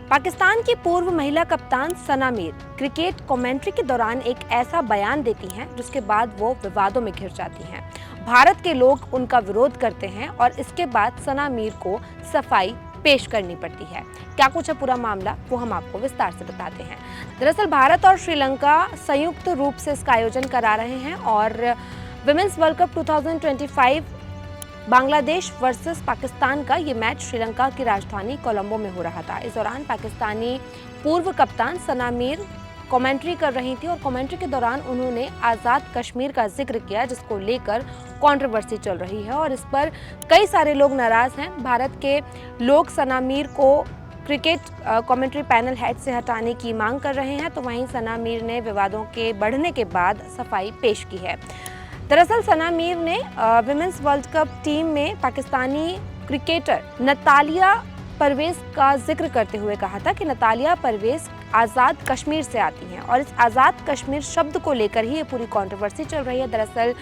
पाकिस्तान की पूर्व महिला कप्तान सना मीर क्रिकेट कमेंट्री के दौरान एक ऐसा बयान देती हैं जिसके बाद वो विवादों में घिर जाती हैं। भारत के लोग उनका विरोध करते हैं और इसके बाद सना मीर को सफाई पेश करनी पड़ती है। क्या कुछ है पूरा मामला, वो हम आपको विस्तार से बताते हैं। दरअसल भारत और श्रीलंका संयुक्त रूप से इसका आयोजन करा रहे हैं और women's world cup 2025 Bangladesh versus Pakistan का ये मैच श्रीलंका की राजधानी कोलंबो में हो रहा था। इस दौरान पाकिस्तानी पूर्व कप्तान सना मीर कमेंट्री कर रही थी और कमेंट्री के दौरान उन्होंने आज़ाद कश्मीर का जिक्र किया, जिसको लेकर कंट्रोवर्सी चल रही है और इस पर कई सारे लोग नाराज हैं। भारत के लोग सना मीर को क्रिकेट कमेंट्री पैनल हेड से हटाने की मांग कर रहे हैं, तो वहीं सना मीर ने विवादों के बढ़ने के बाद सफाई पेश की है। दरअसल सना मीर ने विमेंस वर्ल्ड कप टीम में पाकिस्तानी क्रिकेटर नतालिया परवेज का जिक्र करते हुए कहा था कि नतालिया परवेज आज़ाद कश्मीर से आती हैं और इस आज़ाद कश्मीर शब्द को लेकर ही ये पूरी कंट्रोवर्सी चल रही है। दरअसल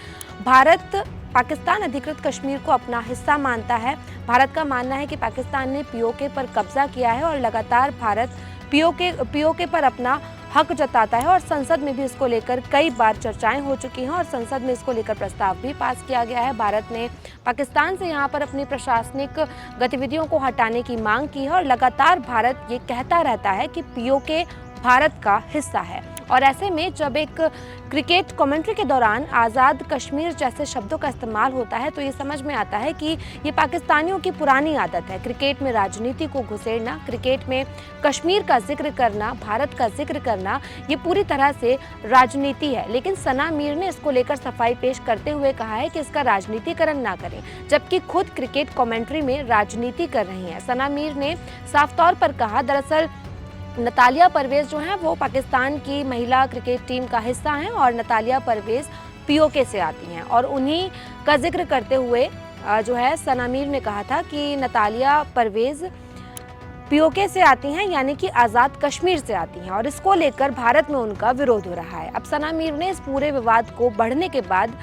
भारत पाकिस्तान अधिकृत कश्मीर को अपना हिस्सा मानता है। भारत का मानना है कि पाकिस्तान ने पीओके पर कब्जा किया है और लगातार भारत पीओके पर अपना हक जताता है और संसद में भी इसको लेकर कई बार चर्चाएं हो चुकी हैं और संसद में इसको लेकर प्रस्ताव भी पास किया गया है। भारत ने पाकिस्तान से यहां पर अपनी प्रशासनिक गतिविधियों को हटाने की मांग की है और लगातार भारत ये कहता रहता है कि पीओके भारत का हिस्सा है। और ऐसे में जब एक क्रिकेट कमेंट्री के दौरान आज़ाद कश्मीर जैसे शब्दों का इस्तेमाल होता है तो ये समझ में आता है कि ये पाकिस्तानियों की पुरानी आदत है। क्रिकेट में राजनीति को घुसेड़ना, क्रिकेट में कश्मीर का जिक्र करना, भारत का जिक्र करना, ये पूरी तरह से राजनीति है। लेकिन सना मीर ने इसको लेकर सफाई पेश करते हुए कहा है कि इसका राजनीतिकरण ना करें, जबकि खुद क्रिकेट कमेंट्री में राजनीति कर रही हैं। सना मीर ने साफ तौर पर कहा, दरअसल नतालिया परवेज जो हैं वो पाकिस्तान की महिला क्रिकेट टीम का हिस्सा हैं और नतालिया परवेज पीओके से आती हैं और उन्हीं का जिक्र करते हुए जो है सना मीर ने कहा था कि नतालिया परवेज पीओके से आती हैं, यानी कि आज़ाद कश्मीर से आती हैं और इसको लेकर भारत में उनका विरोध हो रहा है। अब सना मीर ने इस पूरे विवाद को बढ़ने के बाद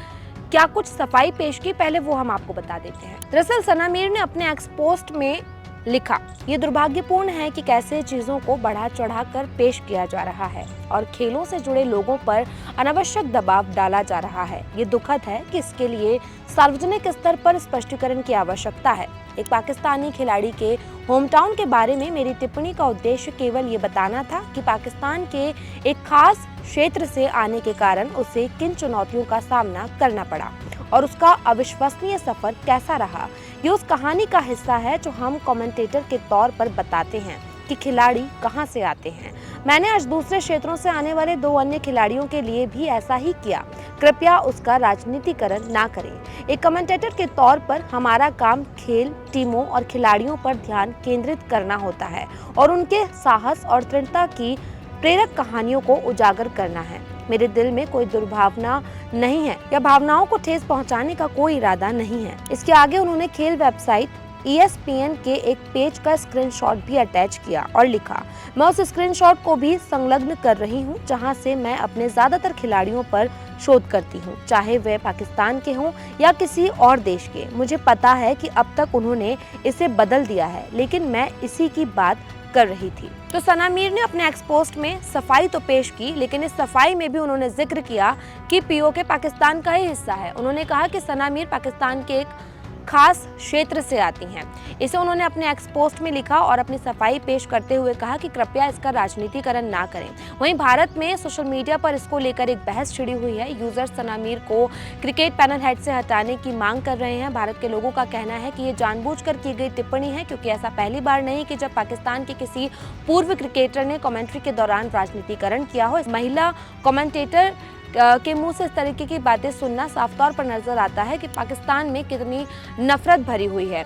क्या कुछ सफाई पेश की, पहले वो हम आपको बता देते हैं। दरअसल सना मीर ने अपने एक्स पोस्ट में लिखा, ये दुर्भाग्यपूर्ण है कि कैसे चीजों को बढ़ा चढ़ाकर पेश किया जा रहा है और खेलों से जुड़े लोगों पर अनावश्यक दबाव डाला जा रहा है। ये दुखद है कि इसके लिए सार्वजनिक स्तर पर स्पष्टीकरण की आवश्यकता है। एक पाकिस्तानी खिलाड़ी के होम टाउन के बारे में मेरी टिप्पणी का उद्देश्य केवल ये बताना था कि पाकिस्तान के एक खास क्षेत्र से आने के कारण उसे किन चुनौतियों का सामना करना पड़ा और उसका अविश्वसनीय सफर कैसा रहा। ये उस कहानी का हिस्सा है जो हम कमेंटेटर के तौर पर बताते हैं कि खिलाड़ी कहां से आते हैं। मैंने आज दूसरे क्षेत्रों से आने वाले 2 अन्य खिलाड़ियों के लिए भी ऐसा ही किया। कृपया उसका राजनीतिकरण ना करें। एक कमेंटेटर के तौर पर हमारा काम खेल, टीमों और खिलाड़ियों पर ध्यान केंद्रित करना होता है और उनके साहस और दृढ़ता की प्रेरक कहानियों को उजागर करना है। मेरे दिल में कोई दुर्भावना नहीं है या भावनाओं को ठेस पहुंचाने का कोई इरादा नहीं है। इसके आगे उन्होंने खेल वेबसाइट ESPN के एक पेज का स्क्रीनशॉट भी अटैच किया और लिखा, मैं उस स्क्रीनशॉट को भी संलग्न कर रही हूं जहां से मैं अपने ज्यादातर खिलाड़ियों पर शोध करती हूं, चाहे वे पाकिस्तान के हों या किसी और देश के। मुझे पता है कि अब तक उन्होंने इसे बदल दिया है, लेकिन मैं इसी की बात कर रही थी। तो सना मीर ने अपने एक्स पोस्ट में सफाई तो पेश की, लेकिन इस सफाई में भी उन्होंने जिक्र किया कि पीओके पाकिस्तान का ही हिस्सा है। उन्होंने कहा कि सना मीर पाकिस्तान के एक खास क्षेत्र से आती हैं। इसे उन्होंने अपने एक्स पोस्ट में लिखा और अपनी सफाई पेश करते हुए कहा कि कृपया इसका राजनीतिकरण ना करें। वहीं भारत में सोशल मीडिया पर इसको लेकर एक बहस छिड़ी हुई है। यूजर सना मीर को क्रिकेट पैनल हेड से हटाने की मांग कर रहे हैं। भारत के लोगों का कहना है कि ये जानबूझकर की गई टिप्पणी है, क्योंकि ऐसा पहली बार नहीं कि जब पाकिस्तान के किसी पूर्व क्रिकेटर ने कमेंट्री के दौरान राजनीतिकरण किया हो। महिला कमेंटेटर के मुंह से इस तरीके की बातें सुनना साफ तौर पर नजर आता है कि पाकिस्तान में कितनी नफरत भरी हुई है।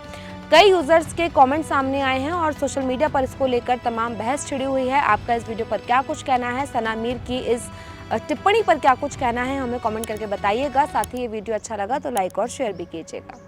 कई यूजर्स के कमेंट सामने आए हैं और सोशल मीडिया पर इसको लेकर तमाम बहस छिड़ी हुई है। आपका इस वीडियो पर क्या कुछ कहना है, सना मीर की इस टिप्पणी पर क्या कुछ कहना है, हमें कमेंट करके बताइएगा। साथ ही ये वीडियो अच्छा लगा तो लाइक और शेयर भी कीजिएगा।